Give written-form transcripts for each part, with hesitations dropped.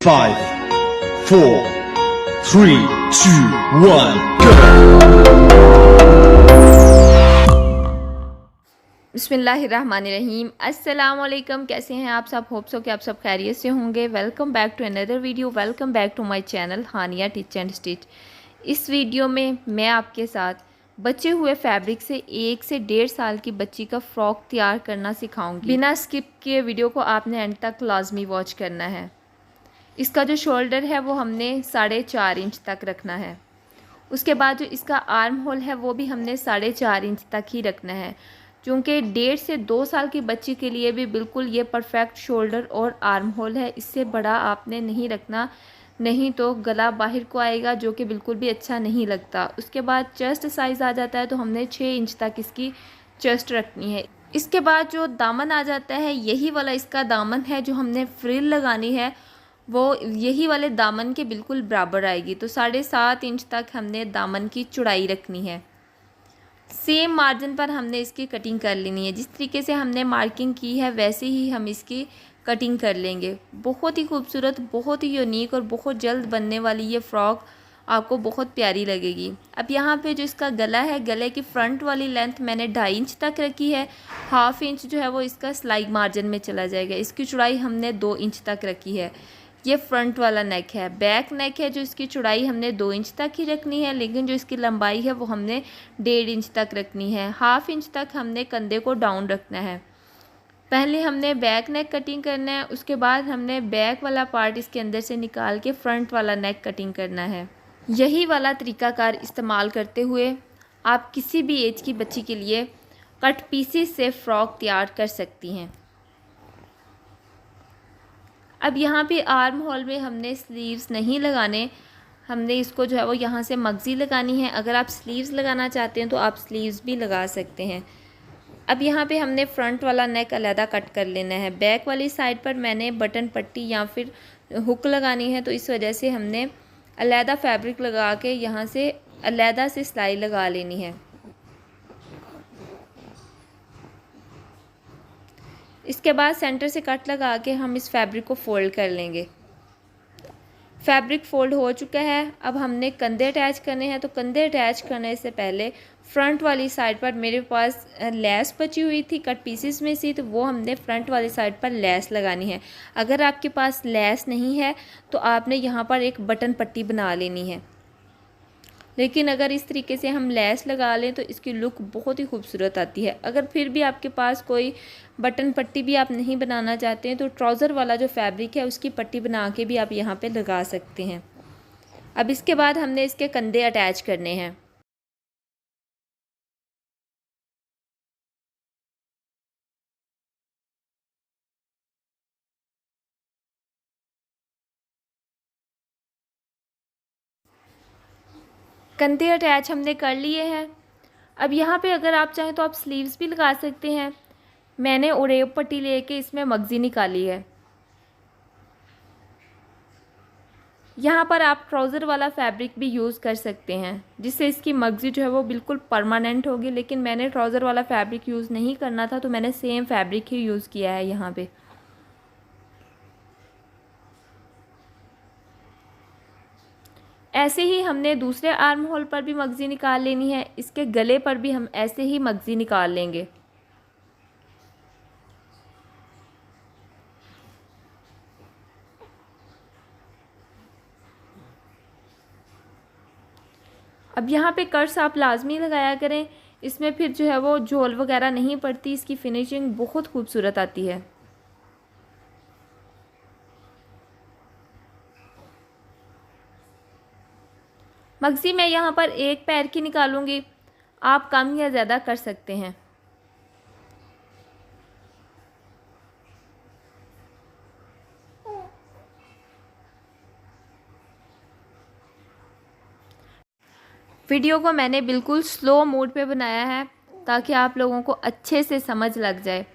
5, 4, 3, 2, 1, go! बिस्मिल्लाहिर्रहमानिर्रहीम। अस्सलाम वालेकुम। कैसे हैं आप सब? होप सो कि आप सब खैरियत से होंगे। Welcome back to another video. Welcome back to my channel Haniya teach and stitch. इस वीडियो में मैं आपके साथ बचे हुए फैब्रिक से 1 से 1.5 साल की बच्ची का फ़्रॉक तैयार करना सिखाऊंगी। बिना स्किप किए वीडियो को आपने एंड तक लाजमी वॉच करना है। इसका जो शोल्डर है वो हमने 4.5 इंच तक रखना है। उसके बाद जो इसका आर्म होल है वो भी हमने 4.5 इंच तक ही रखना है, क्योंकि 1.5 से 2 साल की बच्ची के लिए भी बिल्कुल ये परफेक्ट शोल्डर और आर्म होल है। इससे बड़ा आपने नहीं रखना, नहीं तो गला बाहर को आएगा, जो कि बिल्कुल भी अच्छा नहीं लगता। उसके बाद चेस्ट साइज़ आ जाता है तो हमने 6 इंच तक इसकी चेस्ट रखनी है। इसके बाद जो दामन आ जाता है, यही वाला इसका दामन है। जो हमने फ्रिल लगानी है वो यही वाले दामन के बिल्कुल बराबर आएगी। तो 7.5 इंच तक हमने दामन की चौड़ाई रखनी है। सेम मार्जिन पर हमने इसकी कटिंग कर लेनी है। जिस तरीके से हमने मार्किंग की है वैसे ही हम इसकी कटिंग कर लेंगे। बहुत ही खूबसूरत, बहुत ही यूनिक और बहुत जल्द बनने वाली ये फ़्रॉक आपको बहुत प्यारी लगेगी। अब यहाँ पे जो इसका गला है, गले की फ्रंट वाली लेंथ मैंने 2.5 इंच तक रखी है। 1/2 इंच जो है वो इसका सिलाई मार्जिन में चला जाएगा। इसकी चौड़ाई हमने 2 इंच तक रखी है। ये फ्रंट वाला नेक है। बैक नेक है जो इसकी चौड़ाई हमने 2 इंच तक ही रखनी है, लेकिन जो इसकी लंबाई है वो हमने 1.5 इंच तक रखनी है। 1/2 इंच तक हमने कंधे को डाउन रखना है। पहले हमने बैक नेक कटिंग करना है, उसके बाद हमने बैक वाला पार्ट इसके अंदर से निकाल के फ्रंट वाला नेक कटिंग करना है। यही वाला तरीकाकार इस्तेमाल करते हुए आप किसी भी एज की बच्ची के लिए कट पीसेस से फ़्रॉक तैयार कर सकती हैं। अब यहाँ पे आर्म होल में हमने स्लीव्स नहीं लगाने, हमने इसको जो है वो यहाँ से मगज़ी लगानी है। अगर आप स्लीव्स लगाना चाहते हैं तो आप स्लीव्स भी लगा सकते हैं। अब यहाँ पे हमने फ्रंट वाला नेक अलहदा कट कर लेना है। बैक वाली साइड पर मैंने बटन पट्टी या फिर हुक लगानी है, तो इस वजह से हमने अलहदा फैब्रिक लगा के यहाँ से अलहदा से सिलाई लगा लेनी है। इसके बाद सेंटर से कट लगा के हम इस फैब्रिक को फ़ोल्ड कर लेंगे। फैब्रिक फ़ोल्ड हो चुका है। अब हमने कंधे अटैच करने हैं, तो कंधे अटैच करने से पहले फ्रंट वाली साइड पर मेरे पास लेस बची हुई थी कट पीसेस में से, तो वो हमने फ्रंट वाली साइड पर लेस लगानी है। अगर आपके पास लेस नहीं है तो आपने यहाँ पर एक बटन पट्टी बना लेनी है, लेकिन अगर इस तरीके से हम लेस लगा लें तो इसकी लुक बहुत ही खूबसूरत आती है। अगर फिर भी आपके पास कोई बटन पट्टी भी आप नहीं बनाना चाहते हैं तो ट्राउज़र वाला जो फैब्रिक है उसकी पट्टी बना के भी आप यहाँ पे लगा सकते हैं। अब इसके बाद हमने इसके कंधे अटैच करने हैं। कंधे अटैच हमने कर लिए हैं। अब यहाँ पे अगर आप चाहें तो आप स्लीव्स भी लगा सकते हैं। मैंने उड़ेब पट्टी लेके इसमें मगज़ी निकाली है। यहाँ पर आप ट्राउज़र वाला फैब्रिक भी यूज़ कर सकते हैं, जिससे इसकी मगज़ी जो है वो बिल्कुल परमानेंट होगी। लेकिन मैंने ट्राउज़र वाला फैब्रिक यूज़ नहीं करना था, तो मैंने सेम फैब्रिक ही यूज़ किया है यहाँ पे। ऐसे ही हमने दूसरे आर्म होल पर भी मगज़ी निकाल लेनी है। इसके गले पर भी हम ऐसे ही मगज़ी निकाल लेंगे। अब यहाँ पे कर्स आप लाजमी लगाया करें, इसमें फिर जो है वो झोल वगैरह नहीं पड़ती, इसकी फिनिशिंग बहुत खूबसूरत आती है। मगज़ी मैं यहाँ पर एक पैर की निकालूंगी, आप कम या ज़्यादा कर सकते हैं। वीडियो को मैंने बिल्कुल स्लो मोड पे बनाया है ताकि आप लोगों को अच्छे से समझ लग जाए।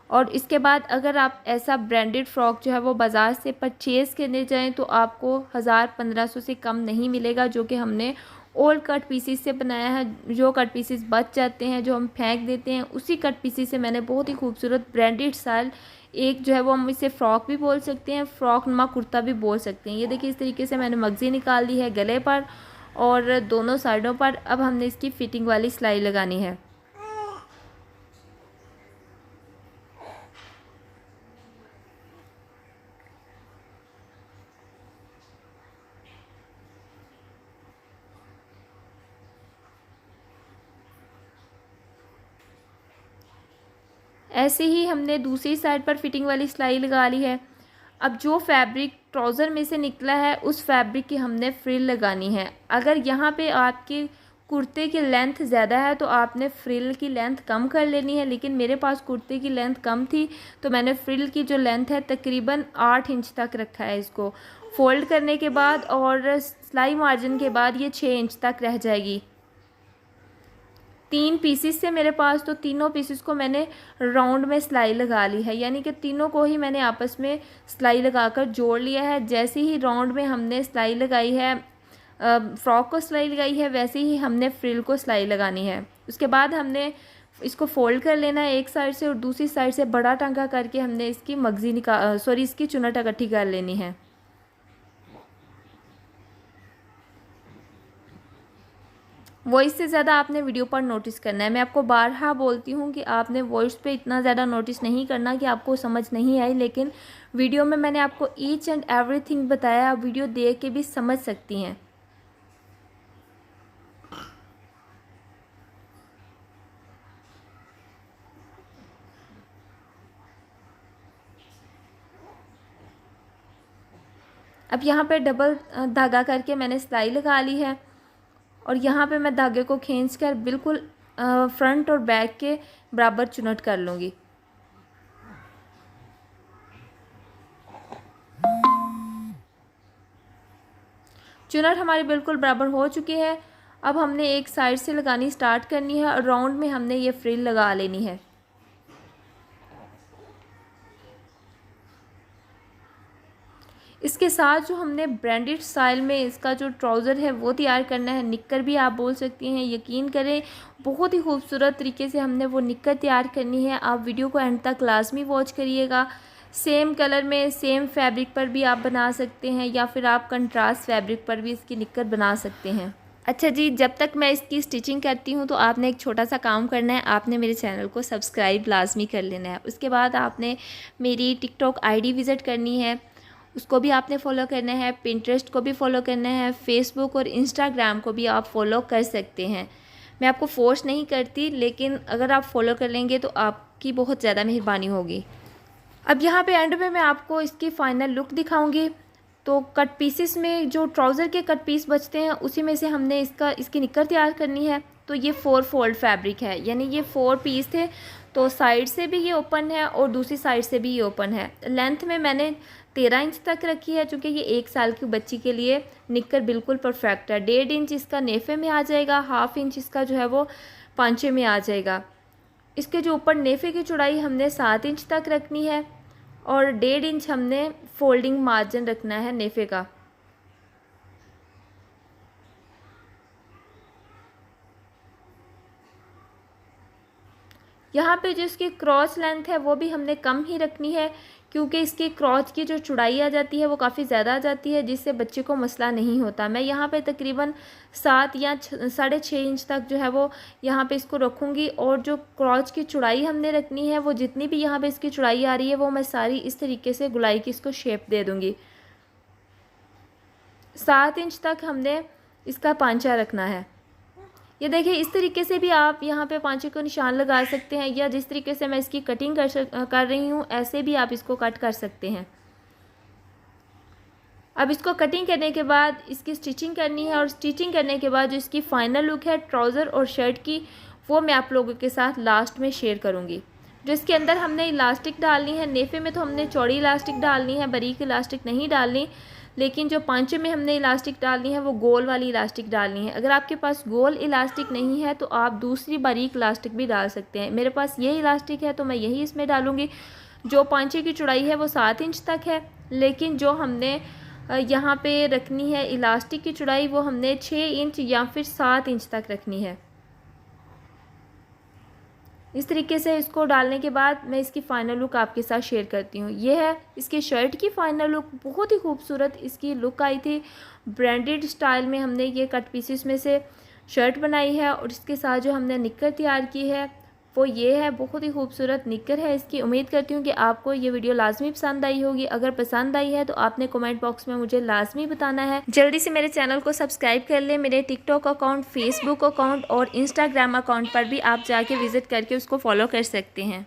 और इसके बाद अगर आप ऐसा ब्रांडेड फ़्रॉक जो है वो बाज़ार से परचेज़ करने जाएं तो आपको 1000-1500 से कम नहीं मिलेगा, जो कि हमने ओल्ड कट पीसीस से बनाया है। जो कट पीसीस बच जाते हैं, जो हम फेंक देते हैं, उसी कट पीसीस से मैंने बहुत ही खूबसूरत ब्रांडेड स्टाइल एक जो है वो हम इसे फ़्रॉक भी बोल सकते हैं, फ़्रॉक नुमा कुर्ता भी बोल सकते हैं। ये देखिए इस तरीके से मैंने मगज़ी निकाल ली है गले पर और दोनों साइडों पर। अब हमने इसकी फ़िटिंग वाली सिलाई लगानी है। ऐसे ही हमने दूसरी साइड पर फिटिंग वाली सिलाई लगा ली है। अब जो फैब्रिक ट्राउज़र में से निकला है उस फैब्रिक की हमने फ्रिल लगानी है। अगर यहाँ पे आपके कुर्ते की लेंथ ज़्यादा है तो आपने फ्रिल की लेंथ कम कर लेनी है, लेकिन मेरे पास कुर्ते की लेंथ कम थी तो मैंने फ्रिल की जो लेंथ है तकरीबन 8 इंच तक रखा है। इसको फ़ोल्ड करने के बाद और सिलाई मार्जिन के बाद ये 6 इंच तक रह जाएगी। 3 पीसेस से मेरे पास, तो तीनों पीसेस को मैंने राउंड में सिलाई लगा ली है, यानी कि तीनों को ही मैंने आपस में सिलाई लगाकर जोड़ लिया है। जैसे ही राउंड में हमने सिलाई लगाई है, फ़्रॉक को सिलाई लगाई है, वैसे ही हमने फ्रिल को सिलाई लगानी है। उसके बाद हमने इसको फ़ोल्ड कर लेना है एक साइड से और दूसरी साइड से बड़ा टांका करके हमने इसकी इसकी चुनट इकट्ठी कर लेनी है। वॉइस से ज़्यादा आपने वीडियो पर नोटिस करना है। मैं आपको बारहा बोलती हूँ कि आपने वॉइस पे इतना ज़्यादा नोटिस नहीं करना कि आपको समझ नहीं आई, लेकिन वीडियो में मैंने आपको ईच एंड एवरीथिंग बताया। आप वीडियो देख के भी समझ सकती हैं। अब यहाँ पे डबल धागा करके मैंने सिलाई लगा ली है और यहाँ पे मैं धागे को खींचकर बिल्कुल फ्रंट और बैक के बराबर चुनट कर लूँगी। चुनट हमारी बिल्कुल बराबर हो चुकी है। अब हमने एक साइड से लगानी स्टार्ट करनी है और राउंड में हमने ये फ्रिल लगा लेनी है। इसके साथ जो हमने ब्रांडेड स्टाइल में इसका जो ट्राउज़र है वो तैयार करना है, निक्कर भी आप बोल सकती हैं। यकीन करें बहुत ही खूबसूरत तरीके से हमने वो निक्कर तैयार करनी है। आप वीडियो को एंड तक लाजमी वॉच करिएगा। सेम कलर में सेम फैब्रिक पर भी आप बना सकते हैं या फिर आप कंट्रास्ट फैब्रिक पर भी इसकी निक्कर बना सकते हैं। अच्छा जी, जब तक मैं इसकी स्टिचिंग करती हूँ तो आपने एक छोटा सा काम करना है। आपने मेरे चैनल को सब्सक्राइब लाजमी कर लेना है। उसके बाद आपने मेरी टिकटॉक आईडी विज़िट करनी है, उसको भी आपने फॉलो करना है। पिंटरेस्ट को भी फॉलो करना है। फेसबुक और इंस्टाग्राम को भी आप फॉलो कर सकते हैं। मैं आपको फोर्स नहीं करती, लेकिन अगर आप फॉलो कर लेंगे तो आपकी बहुत ज़्यादा मेहरबानी होगी। अब यहाँ पे एंड में मैं आपको इसकी फ़ाइनल लुक दिखाऊंगी। तो कट पीसेस में जो ट्राउज़र के कट पीस बचते हैं उसी में से हमने इसकी निक्कर तैयार करनी है। तो ये 4 फोल्ड फैब्रिक है, यानी ये 4 पीस थे। तो साइड से भी ये ओपन है और दूसरी साइड से भी ये ओपन है। लेंथ में मैंने 13 इंच तक रखी है, चूँकि ये 1 साल की बच्ची के लिए निक्कर बिल्कुल परफेक्ट है। 1.5 इंच इसका नेफे में आ जाएगा, 1/2 इंच इसका जो है वो पांचे में आ जाएगा। इसके जो ऊपर नेफे की चौड़ाई हमने 7 इंच तक रखनी है और 1.5 इंच हमने फोल्डिंग मार्जिन रखना है नेफे का। यहाँ पे जो इसकी क्रॉस लेंथ है वो भी हमने कम ही रखनी है, क्योंकि इसकी क्रॉच की जो चौड़ाई आ जाती है वो काफ़ी ज़्यादा आ जाती है, जिससे बच्चे को मसला नहीं होता। मैं यहाँ पे तकरीबन 7 या 6.5 इंच तक जो है वो यहाँ पे इसको रखूँगी। और जो क्रॉच की चौड़ाई हमने रखनी है वो जितनी भी यहाँ पे इसकी चौड़ाई आ रही है वो मैं सारी इस तरीके से गुलाई की इसको शेप दे दूँगी। 7 इंच तक हमने इसका पांचा रखना है। ये देखिए इस तरीके से भी आप यहाँ पे पांचे को निशान लगा सकते हैं, या जिस तरीके से मैं इसकी कटिंग कर रही हूँ ऐसे भी आप इसको कट कर सकते हैं। अब इसको कटिंग करने के बाद इसकी स्टिचिंग करनी है, और स्टिचिंग करने के बाद जो इसकी फ़ाइनल लुक है ट्राउज़र और शर्ट की, वो मैं आप लोगों के साथ लास्ट में शेयर करूँगी। जो इसके अंदर हमने इलास्टिक डालनी है, नेफे में तो हमने चौड़ी इलास्टिक डालनी है, बारीक इलास्टिक नहीं डालनी, लेकिन जो पांचे में हमने इलास्टिक डालनी है वो गोल वाली इलास्टिक डालनी है। अगर आपके पास गोल इलास्टिक नहीं है तो आप दूसरी बारीक इलास्टिक भी डाल सकते हैं। मेरे पास ये इलास्टिक है तो मैं यही इसमें डालूँगी। जो पांचे की चौड़ाई है वो 7 इंच तक है, लेकिन जो हमने यहाँ पे रखनी है इलास्टिक की चौड़ाई वो हमने 6 इंच या फिर 7 इंच तक रखनी है। इस तरीके से इसको डालने के बाद मैं इसकी फ़ाइनल लुक आपके साथ शेयर करती हूँ। ये है इसके शर्ट की फ़ाइनल लुक, बहुत ही खूबसूरत इसकी लुक आई थी। ब्रांडेड स्टाइल में हमने ये कट पीसेस में से शर्ट बनाई है और इसके साथ जो हमने निक्कर तैयार की है वो ये है, बहुत ही खूबसूरत निक्कर है इसकी। उम्मीद करती हूँ कि आपको ये वीडियो लाजमी पसंद आई होगी। अगर पसंद आई है तो आपने कमेंट बॉक्स में मुझे लाजमी बताना है। जल्दी से मेरे चैनल को सब्सक्राइब कर ले। मेरे टिकटॉक अकाउंट, फेसबुक अकाउंट और इंस्टाग्राम अकाउंट पर भी आप जाके विजिट करके उसको फॉलो कर सकते हैं।